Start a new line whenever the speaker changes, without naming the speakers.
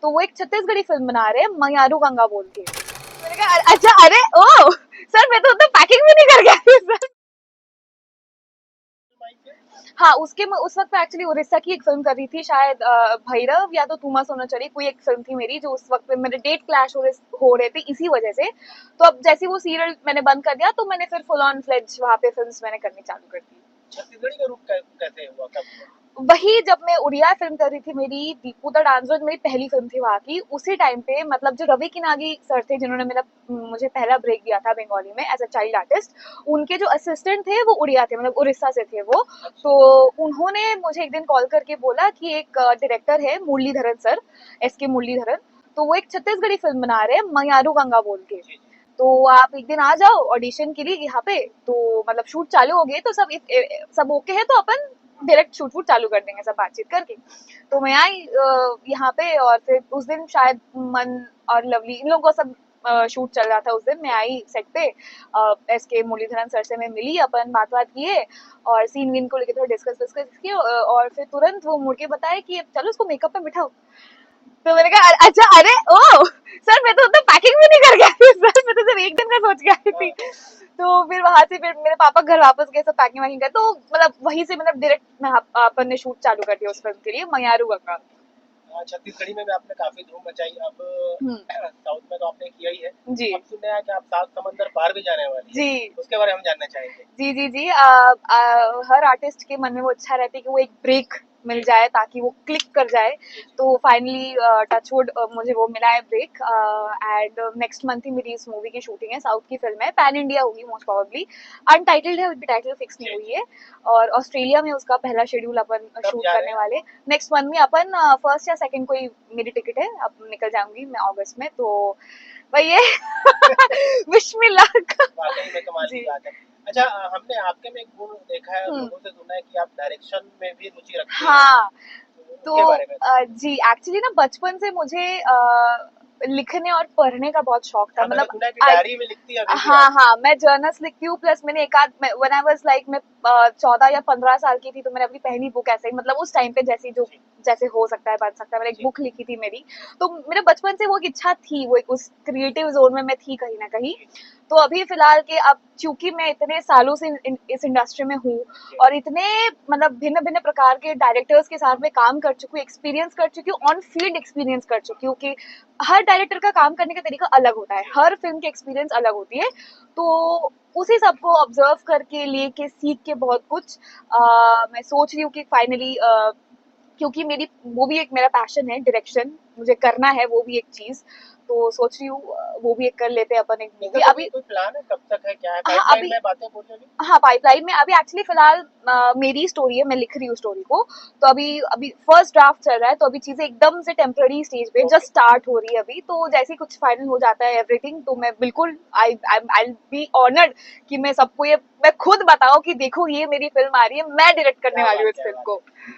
तो वो एक छत्तीसगढ़ी फिल्म बना रहे हैं मयारू गंगा बोल के। मैंने कहा अच्छा, अरे ओ सर, मैं तो पैकिंग भी नहीं करके आई थी सर। हाँ, उसके उस वक्त एक्चुअली उड़ीसा की एक फिल्म कर रही थी शायद, भैरव या तो तुमा सोनाचरी, कोई एक फिल्म थी मेरी, जो उस वक्त पे मेरे डेट क्लैश हो रहे थे इसी वजह से। तो अब जैसे वो सीरियल मैंने बंद कर दिया, तो मैंने फिर फुल ऑन फ्लेज वहाँ पे फिल्म्स मैंने करनी चालू कर दी।
छत्तीसगढ़ी का रूप कैसे हुआ, कब हुआ?
वही जब मैं उड़िया फिल्म कर रही थी, मेरी दीपू द डांसर मेरी पहली फिल्म थी वहाँ की, उसी टाइम पे मतलब जो रवि किनागी सर थे, जिन्होंने मेरा मुझे पहला ब्रेक दिया था बंगाली में एज अ चाइल्ड आर्टिस्ट, उनके जो असिस्टेंट थे वो उड़िया थे, मतलब उड़ीसा से थे वो। तो उन्होंने मुझे एक दिन कॉल करके बोला कि एक डायरेक्टर है मुरलीधरन सर, एस के मुरलीधरन, तो वो एक छत्तीसगढ़ी फिल्म बना रहे हैं मयारू गंगा बोल के। तो आप एक दिन आ जाओ ऑडिशन के लिए यहाँ पे, तो मतलब शूट चालू हो गए, तो सब ओके है, तो अपन डायरेक्ट शूट वूट चालू कर देंगे सब बातचीत करके। तो मैं आई यहाँ पे, और फिर उस दिन शायद मन और लवली इन लोगों का सब शूट चल रहा था उस दिन। मैं आई सेट पे, एस के मुरलीधरन सर से मैं मिली, अपन बात बात किए और सीन वीन को लेके थोड़ा डिस्कस किए, और फिर तुरंत वो मुड़ के बताया कि चलो उसको मेकअप पे बिठाओ। तो मैंने कहा अच्छा, अरे ओ सर, मैं तो पैकिंग भी नहीं करके आई थी सर, मैं तो सिर्फ एक दिन का सोच के आई थी। तो फिर वहां से फिर मेरे पापा घर वापस गए, सब पैकिंग वैकिंग कर, तो मतलब वहीं से मतलब डायरेक्ट मैं अपन ने शूट चालू कर दिया उस फिल्म के लिए, मयारू गंगा।
छत्तीसगढ़ी में भी आपने काफी धूम मचाई। अब
हम्म।
साउथ में तो आपने किया ही है।
जी
अब सुनने आया कि आप सात समंदर पार भी जाने वाली है,
जी
उसके बारे में हम जानना चाहेंगे।
जी जी जी, हर आर्टिस्ट के मन में वो अच्छा रहता है कि वो एक ब्रेक मिल
जी
जाए ताकि वो क्लिक कर जाए।
जी जी।
तो फाइनली टचवुड मुझे वो मिला है ब्रेक, एंड नेक्स्ट मंथ ही मेरी इस मूवी की शूटिंग है। साउथ की फिल्म है, पैन इंडिया होगी मोस्ट प्रोबेबली, अनटाइटल्ड है, अभी टाइटल फिक्स नहीं
जी
हुई
जी।
है। और ऑस्ट्रेलिया में उसका पहला शेड्यूल अपन
कब
शूट
जा रहे
करने
हैं
वाले।
आप?
नेक्स्ट मंथ में अपन फर्स्ट या सेकंड कोई मेरी टिकट है, अब निकल जाऊंगी मैं अगस्त में, तो वही है। Wish me luck.
वाकई में कमाल की
जी।
बात है। अच्छा, हमने आपके में एक गुण देखा है और
हम्म।
लोगों से सुना है कि आप डायरेक्शन में भी रुचि रखती हैं,
हाँ,
तो
तो
उसके बारे में
जी एक्चुअली ना बचपन से मुझे लिखने और पढ़ने का बहुत शौक था,
हाँ, मैंने
मतलब
सुना है कि
आई,
डायरी में लिखती हैं अभी भी
हाँ
आप।
हाँ, मैं जर्नल्स लिखती हूँ, प्लस मैंने एक आध, व्हेन आई वाज लाइक, मैं 14 या 15 साल की थी, तो मैंने अपनी पहली बुक ऐसे ही, मतलब उस टाइम पे जैसी जो
जी
जैसे हो सकता है बन सकता है, मैंने एक
जी।
बुक लिखी थी मेरी। तो मेरे बचपन से वो एक इच्छा थी, वो एक उस क्रिएटिव जोन में मैं थी कहीं ना कहीं।
जी जी।
तो अभी फिलहाल के, अब चूंकि मैं इतने सालों से इस इंडस्ट्री में हूँ,
जी
और इतने मतलब भिन्न भिन्न प्रकार के डायरेक्टर्स के साथ में काम कर चुकी हूँ, एक्सपीरियंस कर चुकी हूँ, ऑन फील्ड एक्सपीरियंस कर चुकी हूँ, कि हर डायरेक्टर का काम करने का तरीका अलग होता है,
जी।
हर फिल्म की एक्सपीरियंस अलग होती है। तो उसी सबको ऑब्जर्व करके, लेके, सीख के बहुत कुछ मैं सोच रही हूँ कि फाइनली, क्योंकि मेरी वो भी एक मेरा पैशन है, डायरेक्शन मुझे करना है, वो भी एक चीज, तो सोच रही हूँ वो भी एक कर लेते हैं अपन, एक
इसका
मूवी
कोई
अभी।
कोई प्लान है, कब तक है, क्या है,
हाँ
पाइपलाइन
अभी,
में बातें पूरी अभी?
हाँ पाइपलाइन में अभी एक्चुअली फिलहाल मेरी स्टोरी है, मैं लिख रही हूँ स्टोरी को। तो अभी अभी फर्स्ट ड्राफ्ट चल रहा है, तो अभी चीजें एकदम से टेम्पररी स्टेज पे जस्ट
ओके।
स्टार्ट हो रही है अभी, तो जैसे ही कुछ फाइनल हो जाता है एवरीथिंग, तो मैं बिल्कुल आई बी ऑनर्ड कि मैं सबको ये, मैं खुद बताऊं कि देखो ये मेरी फिल्म आ रही है, मैं डायरेक्ट करने
क्या
वाली हूँ
बात,
इस
क्या
फिल्म
बात
को।
है।